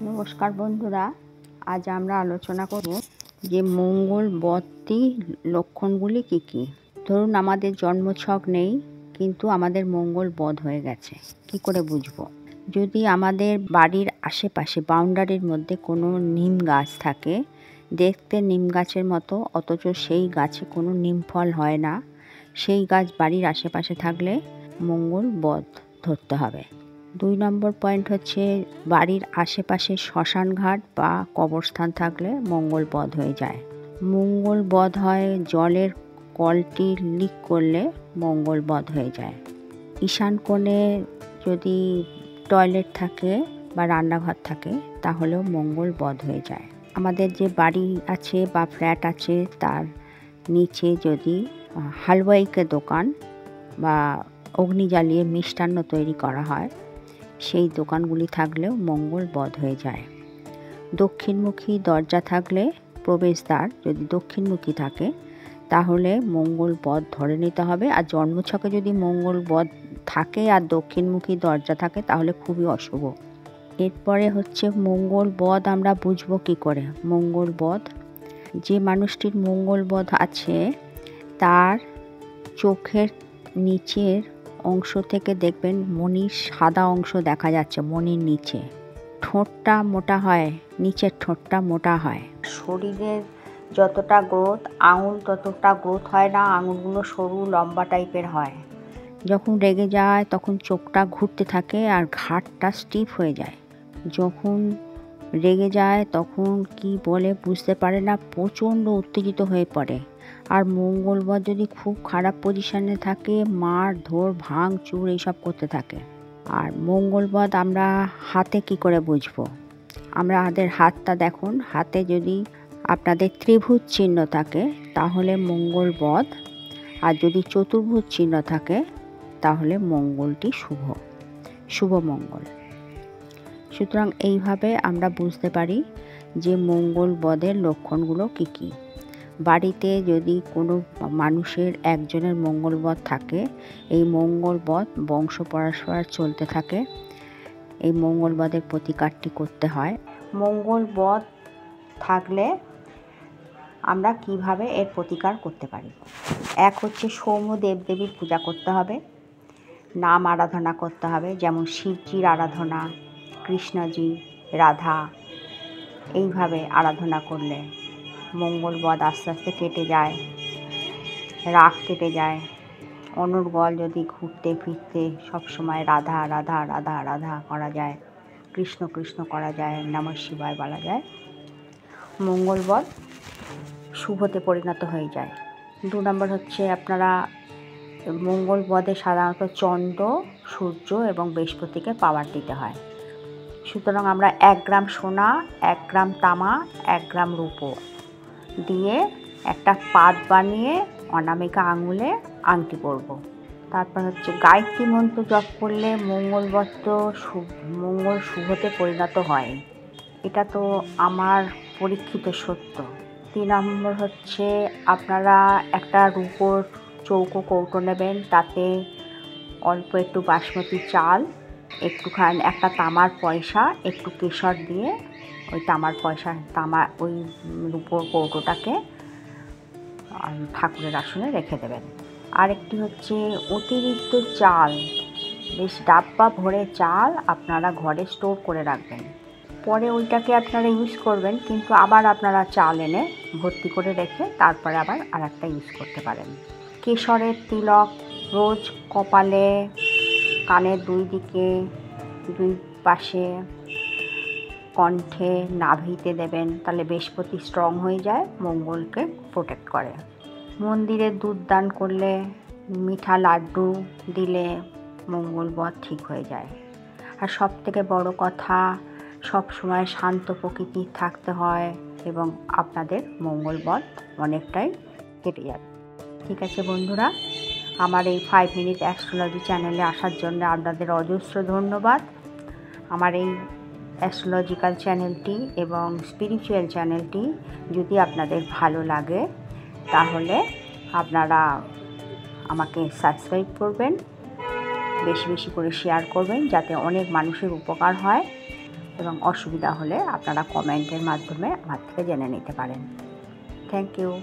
নমস্কার বন্ধুরা, আজ আমরা আলোচনা করব যে মঙ্গল বদটি লক্ষণগুলি কি কি। ধরুন আমাদের জন্মছক নেই, কিন্তু আমাদের মঙ্গল বদ হয়ে গেছে, কি করে বুঝবো? যদি আমাদের বাড়ির আশেপাশে বাউন্ডারির মধ্যে কোনো নিম গাছ থাকে, দেখতে নিম গাছের মতো, অথচ সেই গাছে কোনো নিম ফল হয় না, সেই গাছ বাড়ির আশেপাশে থাকলে মঙ্গল বদ ধরতে হবে। 2 নম্বর পয়েন্ট হচ্ছে বাড়ির আশেপাশে শ্মশান ঘাট বা কবরস্থান থাকলে মঙ্গল বদ হয়ে যায়। মঙ্গল বদ হয় জলের কলটি লিক করলে মঙ্গল বদ হয়ে যায়। ঈশান কোণে যদি টয়লেট থাকে বা রান্নাঘর থাকে তাহলেও মঙ্গল বদ হয়ে যায়। আমাদের যে বাড়ি আছে বা ফ্ল্যাট আছে তার নিচে যদি হালওয়াইকে দোকান বা অগ্নি জ্বালিয়ে মিষ্টান্ন তৈরি করা হয়, সেই দোকানগুলি থাকলেও মঙ্গল বদ হয়ে যায়। দক্ষিণমুখী দরজা থাকলে, প্রবেশদ্বার যদি দক্ষিণমুখী থাকে তাহলে মঙ্গল বদ ধরে নিতে হবে। আর জন্মছকে যদি মঙ্গল বদ থাকে আর দক্ষিণমুখী দরজা থাকে তাহলে খুবই অশুভ। এরপরে হচ্ছে মঙ্গল বদ আমরা বুঝবো কি করে? মঙ্গল বদ, যে মানুষটির মঙ্গল বদ আছে তার চোখের নিচের অংশ থেকে দেখবেন মণির সাদা অংশ দেখা যাচ্ছে, মণির নিচে। ঠোঁটটা মোটা হয়, নিচের ঠোঁটটা মোটা হয়। শরীরের যতটা গ্রোথ, আঙুল ততটা গ্রোথ হয় না, আঙুলগুলো সরু লম্বা টাইপের হয়। যখন রেগে যায় তখন চোখটা ঘুরতে থাকে আর ঘাড়টা স্টিফ হয়ে যায়। যখন রেগে যায় তখন কি বলে বুঝতে পারে না, প্রচণ্ড উত্তেজিত হয়ে পড়ে। আর মঙ্গল বদ যদি খুব খারাপ পজিশনে থাকে, মার ধর ভাঙ চুর এইসব করতে থাকে। আর মঙ্গল বদ আমরা হাতে কি করে বুঝবো? আমরা হাতটা দেখুন, হাতে যদি আপনাদের ত্রিভুজ চিহ্ন থাকে তাহলে মঙ্গল বদ, আর যদি চতুর্ভুজ চিহ্ন থাকে তাহলে মঙ্গলটি শুভ মঙ্গল। সুতরাং এইভাবে আমরা বুঝতে পারি যে মঙ্গল বদের লক্ষণগুলো কি কি। বাড়িতে যদি কোনো মানুষের একজনের মঙ্গল বদ থাকে, এই মঙ্গল বদ বংশ পরম্পরা চলতে থাকে, এই মঙ্গল বদের প্রতিকারটি করতে হয়। মঙ্গল বদ থাকলে আমরা কিভাবে এর প্রতিকার করতে পারি? এক হচ্ছে সৌম্য দেবদেবীর পূজা করতে হবে, নাম আরাধনা করতে হবে, যেমন শিবজির আরাধনা, কৃষ্ণজি, রাধা, এইভাবে আরাধনা করলে মঙ্গল বদ আস্তে আস্তে কেটে যায়, রাগ কেটে যায়। অনর্গল যদি ঘুরতে ফিরতে সবসময় রাধা রাধা রাধা রাধা করা যায়, কৃষ্ণ কৃষ্ণ করা যায়, নমঃ শিবায় বলা যায়, মঙ্গল বদ শুভতে পরিণত হয়ে যায়। 2 নম্বর হচ্ছে আপনারা মঙ্গল বদে সাধারণত চন্দ্র, সূর্য এবং বৃহস্পতিকে পাওয়ার দিতে হয়। সুতরাং আমরা 1 গ্রাম সোনা, 1 গ্রাম তামা, 1 গ্রাম রূপো দিয়ে একটা পাত বানিয়ে অনামিকা আঙুলে আংটি পরব। তারপর হচ্ছে গায়ত্রী মন্ত্র জপ করলে মঙ্গল শুভতে পরিণত হয়। এটা তো আমার পরীক্ষিত সত্য। 3 নম্বর হচ্ছে আপনারা একটা রূপোর চৌকো কৌটো নেবেন, তাতে অল্প একটু বাসমতি চাল, একটুখানি একটা তামার পয়সা, একটু কেশর দিয়ে ওই ওই রূপোর কৌটোটাকে ঠাকুরের আসনে রেখে দেবেন। আরেকটি হচ্ছে অতিরিক্ত চাল, বেশ ডাব্বা ভরে চাল আপনারা ঘরে স্টোর করে রাখবেন। পরে ওইটাকে আপনারা ইউজ করবেন, কিন্তু আবার আপনারা চাল এনে ভর্তি করে রেখে তারপরে আবার আরেকটা ইউজ করতে পারেন। কেশরের তিলক রোজ কপালে, কানের 2 দিকে, 2 পাশে, কণ্ঠে, নাভিতে দেবেন, তাহলে বৃহস্পতি স্ট্রং হয়ে যায়, মঙ্গলকে প্রোটেক্ট করে। মন্দিরে দুধ দান করলে, মিঠা লাড্ডু দিলে মঙ্গল বদ ঠিক হয়ে যায়। আর সবথেকে বড় কথা, সব সময় শান্ত প্রকৃতির থাকতে হয় এবং আপনাদের মঙ্গল বদ অনেকটাই কেটে যাবে। ঠিক আছে বন্ধুরা, আমার এই 5 মিনিট অ্যাস্ট্রোলজি চ্যানেলে আসার জন্য আপনাদের অজস্র ধন্যবাদ। আমার এই অ্যাস্ট্রোলজিক্যাল চ্যানেলটি এবং স্পিরিচুয়াল চ্যানেলটি যদি আপনাদের ভালো লাগে তাহলে আপনারা আমাকে সাবস্ক্রাইব করবেন, বেশি বেশি করে শেয়ার করবেন, যাতে অনেক মানুষের উপকার হয়। এবং অসুবিধা হলে আপনারা কমেন্টের মাধ্যমে আমার থেকে জেনে নিতে পারেন। Thank you.